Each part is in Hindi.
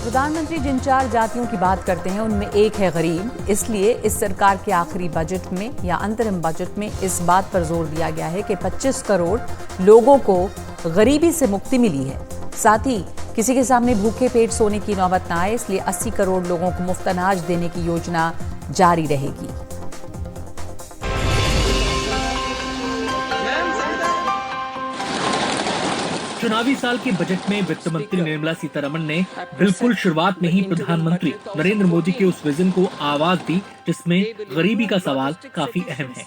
प्रधानमंत्री जिन 4 जातियों की बात करते हैं उनमें एक है गरीब। इसलिए इस सरकार के आखिरी बजट में या अंतरिम बजट में इस बात पर जोर दिया गया है कि 25 करोड़ लोगों को गरीबी से मुक्ति मिली है। साथ ही किसी के सामने भूखे पेट सोने की नौबत न आए, इसलिए 80 करोड़ लोगों को मुफ्त अनाज देने की योजना जारी रहेगी। चुनावी साल के बजट में वित्त मंत्री निर्मला सीतारमण ने बिल्कुल शुरुआत में ही प्रधानमंत्री नरेंद्र मोदी के उस विजन को आवाज दी जिसमें गरीबी का सवाल काफी अहम है।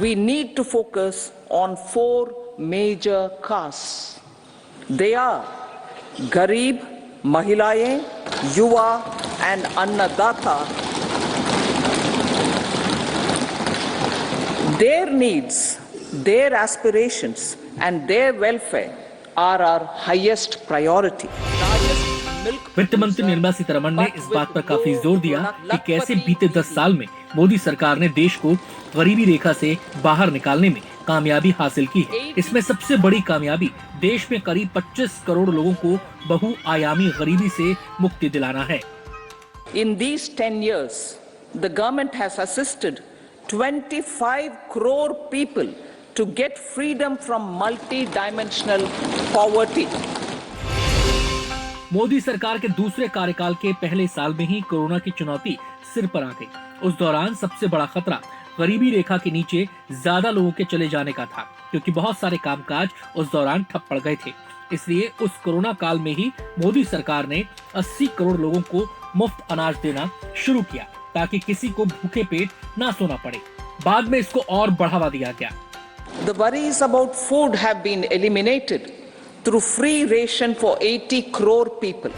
We need to focus on 4 major castes. They are गरीब, महिलाएं, युवा and अन्नदाता. Their needs, their aspirations and their welfare are our highest priority. वित्त मंत्री निर्मला सीतारमण ने इस बात पर काफी जोर दिया कि कैसे बीते 10 साल में मोदी सरकार ने देश को गरीबी रेखा से बाहर निकालने में कामयाबी हासिल की है। इसमें सबसे बड़ी कामयाबी देश में करीब 25 करोड़ लोगों को बहुआयामी गरीबी से मुक्ति दिलाना है। In these 10 years, the government has assisted 25 crore people to get freedom from multi-dimensional poverty. Modi सरकार के दूसरे कार्यकाल के पहले साल में ही कोरोना की चुनौती सिर पर आ गई। उस दौरान सबसे बड़ा खतरा गरीबी रेखा के नीचे ज्यादा लोगों के चले जाने का था, क्योंकि बहुत सारे कामकाज उस दौरान ठप पड़ गए थे। इसलिए उस कोरोना काल में ही मोदी सरकार ने 80 करोड़ लोगों को मुफ्त अनाज देना शुरू किया ताकि किसी को भूखे पेट ना सोना पड़े। बाद में इसको और बढ़ावा दिया गया। The worries about food have been eliminated through free ration for 80 crore people.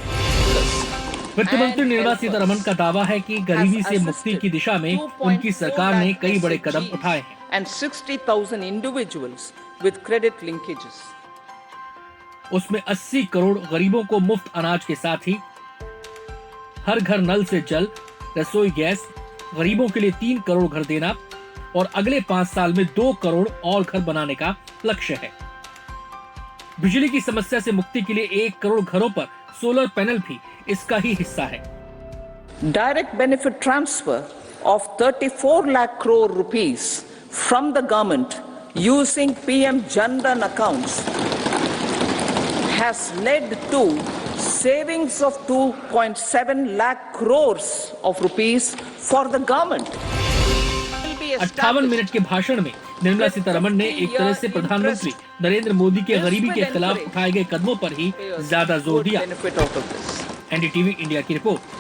वित्त मंत्री निर्मला सीतारमण का दावा है कि गरीबी से मुक्ति की दिशा में उनकी सरकार ने कई बड़े कदम उठाए हैं। And 60,000 individuals with credit linkages. उसमें 80 करोड़ गरीबों को मुफ्त अनाज के साथ ही हर घर नल से जल, रसोई गैस, गरीबों के लिए 3 करोड़ घर देना और अगले 5 साल में 2 करोड़ और घर बनाने का लक्ष्य है। बिजली की समस्या से मुक्ति के लिए 1 करोड़ घरों पर सोलर पैनल भी इसका ही हिस्सा है। Direct benefit transfer of 34 lakh crore rupees from the government using PM Jan Dhan accounts has led to savings of 2.7 lakh crores of rupees for the government. 58 minute के भाषण में निर्मला सीतारमण ने एक तरह से प्रधानमंत्री नरेंद्र मोदी के गरीबी के खिलाफ उठाए गए कदमों पर ही ज्यादा जोर दिया। एनडीटीवी इंडिया की रिपोर्ट।